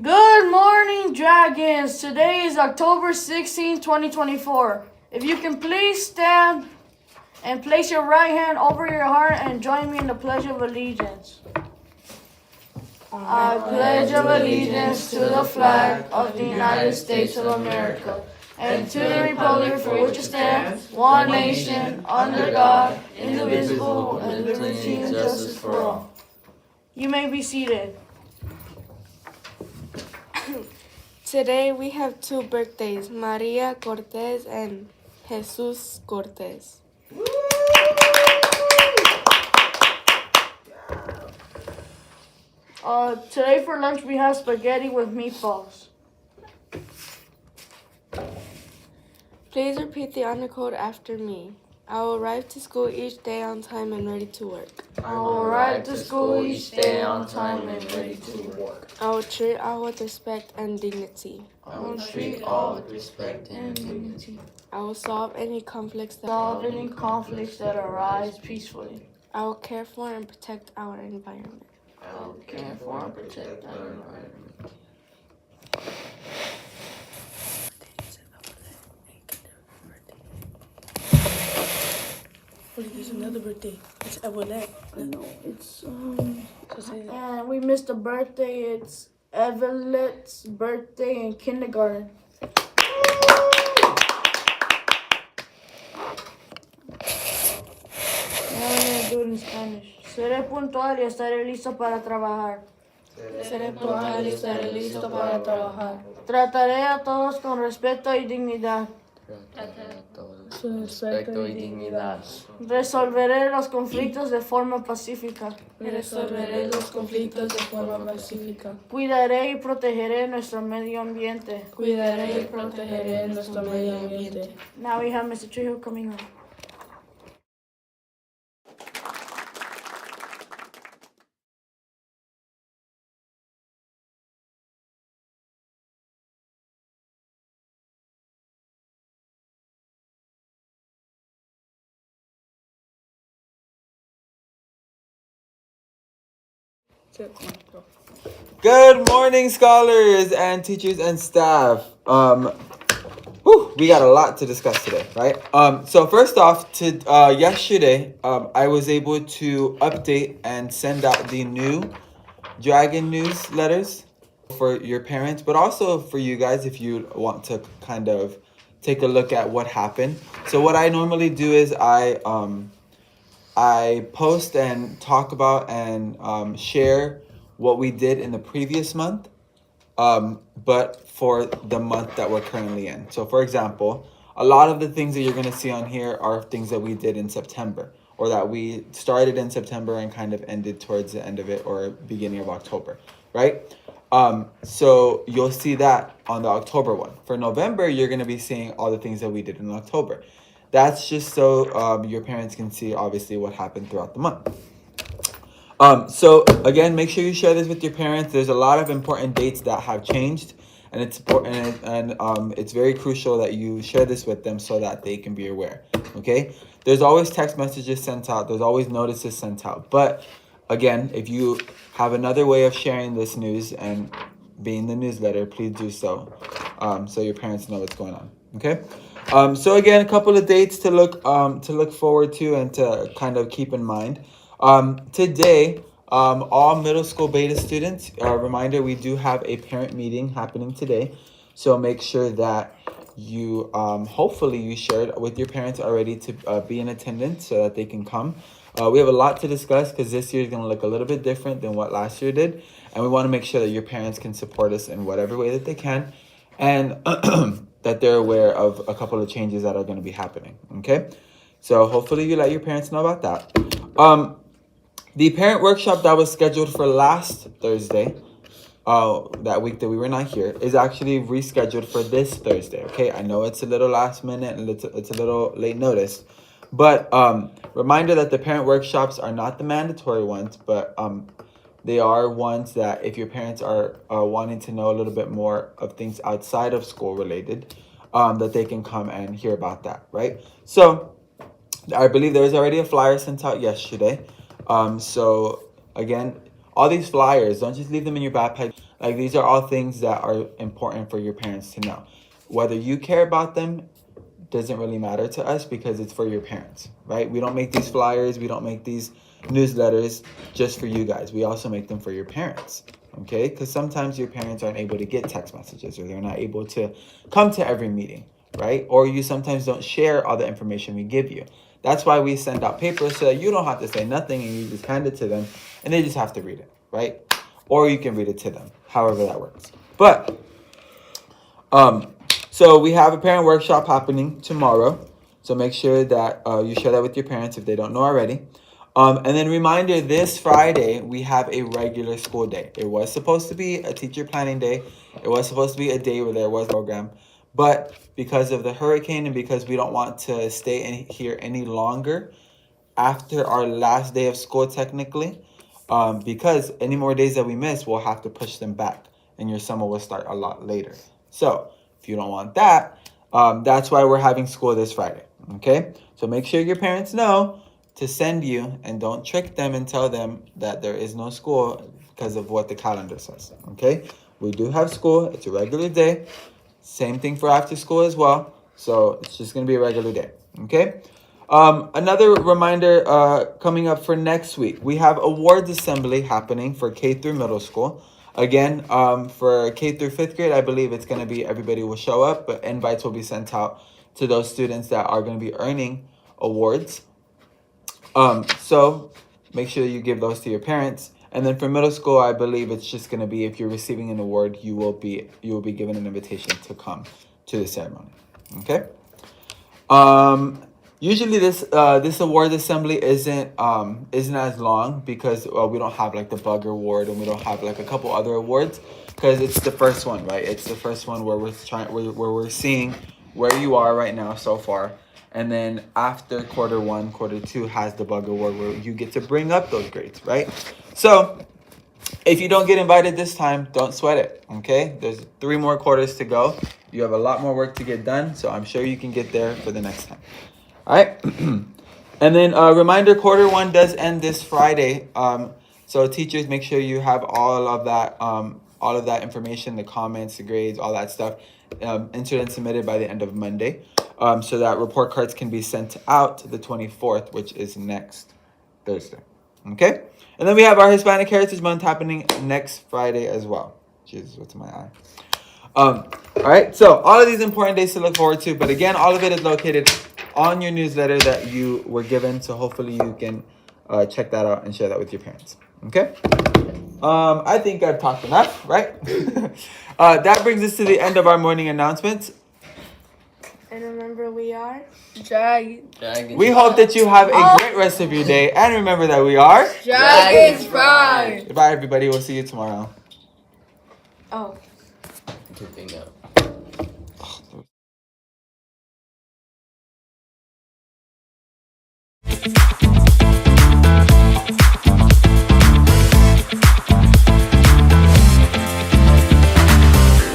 Good morning, Dragons. Today is October 16, 2024. If you can please stand and place your right hand over your heart and join me in the Pledge of Allegiance. I pledge of allegiance to the flag of the United States of America and to the republic for which it stands, one nation, under God, indivisible, with liberty and justice for all. You may be seated. Today we have two birthdays, Maria Cortez and Jesus Cortez. Today for lunch we have spaghetti with meatballs. Please repeat the honor code after me. I will arrive to school each day on time and ready to work. I will arrive to school each day on time and ready to work. I will treat all with respect and dignity. I will treat all with respect and dignity. I will solve any conflicts that arise peacefully. I will care for and protect our environment. I will care for and protect our environment. There's another birthday. It's Evelette. No, it's and we missed a birthday. It's Evelette's birthday in kindergarten. Now we're gonna do it in Spanish. Seré puntual y estaré listo para trabajar. Seré puntual y estaré listo para trabajar. Trataré a todos con respeto y dignidad. Respeto y dignidad. Resolveré los conflictos de forma pacífica. Resolveré los conflictos de forma pacífica. Cuidaré y protegeré nuestro medio ambiente. Cuidaré y protegeré nuestro medio ambiente. Now we have Mr. Trejo coming on. Good morning, scholars and teachers and staff. We got a lot to discuss today, right? So first off, yesterday, I was able to update and send out the new Dragon newsletters for your parents, but also for you guys if you want to kind of take a look at what happened. So what I normally do is I post and talk about and share what we did in the previous month, but for the month that we're currently in. So for example, a lot of the things that you're gonna see on here are things that we did in September, or that we started in September and kind of ended towards the end of it or beginning of October, right? So you'll see that on the October one. For November, you're gonna be seeing all the things that we did in October. That's just so your parents can see obviously what happened throughout the month. So again, make sure you share this with your parents. There's a lot of important dates that have changed, and it's important, and it's very crucial that you share this with them so that they can be aware. Okay? There's always text messages sent out. There's always notices sent out. But again, if you have another way of sharing this news and being the newsletter, please do so, so your parents know what's going on. Okay? So again, a couple of dates to look forward to and to kind of keep in mind. Today, all middle school beta students, reminder, we do have a parent meeting happening today. So make sure that you, hopefully you shared with your parents already to be in attendance so that they can come. We have a lot to discuss because this year is going to look a little bit different than what last year did. And we want to make sure that your parents can support us in whatever way that they can. And that they're aware of a couple of changes that are going to be happening. Okay? So hopefully you let your parents know about that. The parent workshop that was scheduled for last Thursday, that week that we were not here, is actually rescheduled for this Thursday. Okay, I know it's a little last minute and it's a little late notice, but reminder that the parent workshops are not the mandatory ones, but they are ones that if your parents are wanting to know a little bit more of things outside of school related, that they can come and hear about that, right? So I believe there was already a flyer sent out yesterday. So again, all these flyers, don't just leave them in your backpack. Like, these are all things that are important for your parents to know. Whether you care about them doesn't really matter to us because it's for your parents, right? We don't make these flyers, we don't make these newsletters just for you guys. We also make them for your parents, okay? Because sometimes your parents aren't able to get text messages, or they're not able to come to every meeting, right? Or you sometimes don't share all the information we give you. That's why we send out papers, so that you don't have to say nothing and you just hand it to them and they just have to read it, right? Or you can read it to them, however that works. But so we have a parent workshop happening tomorrow. So make sure that you share that with your parents if they don't know already. And then reminder, this Friday, we have a regular school day. It was supposed to be a teacher planning day. It was supposed to be a day where there was a program. But because of the hurricane and because we don't want to stay in here any longer after our last day of school technically, because any more days that we miss, we'll have to push them back. And your summer will start a lot later. So if you don't want that, that's why we're having school this Friday, okay? So make sure your parents know to send you, and don't trick them and tell them that there is no school because of what the calendar says, okay? We do have school. It's a regular day. Same thing for after school as well. So it's just going to be a regular day, okay? Another reminder coming up for next week. We have awards assembly happening for K through middle school. Again, for K through 5th grade, I believe it's going to be everybody will show up, but invites will be sent out to those students that are going to be earning awards. So make sure you give those to your parents. And then for middle school, I believe it's just going to be if you're receiving an award, you will be given an invitation to come to the ceremony. Okay. Usually this award assembly isn't as long because we don't have like the Bug Award and we don't have like a couple other awards because it's the first one, right? It's the first one where we're seeing where you are right now so far, and then after quarter 1, quarter 2 has the Bug Award where you get to bring up those grades, right? So if you don't get invited this time, don't sweat it, okay? There's 3 more quarters to go. You have a lot more work to get done, so I'm sure you can get there for the next time. All right. And then reminder, quarter 1 does end this Friday. So teachers, make sure you have all of that information, the comments, the grades, all that stuff, entered and submitted by the end of Monday, so that report cards can be sent out the 24th, which is next Thursday. Okay. And then we have our Hispanic Heritage Month happening next Friday as well. Jesus, what's in my eye? All right. So all of these important days to look forward to, but again, all of it is located on your newsletter that you were given, so hopefully you can check that out and share that with your parents. Okay. I think I've talked enough, right? That brings us to the end of our morning announcements. And remember, we are Dragon. We hope that you have a great rest of your day, and remember that we are Dragon's Pride. Goodbye, everybody. We'll see you tomorrow. oh. Good thing though.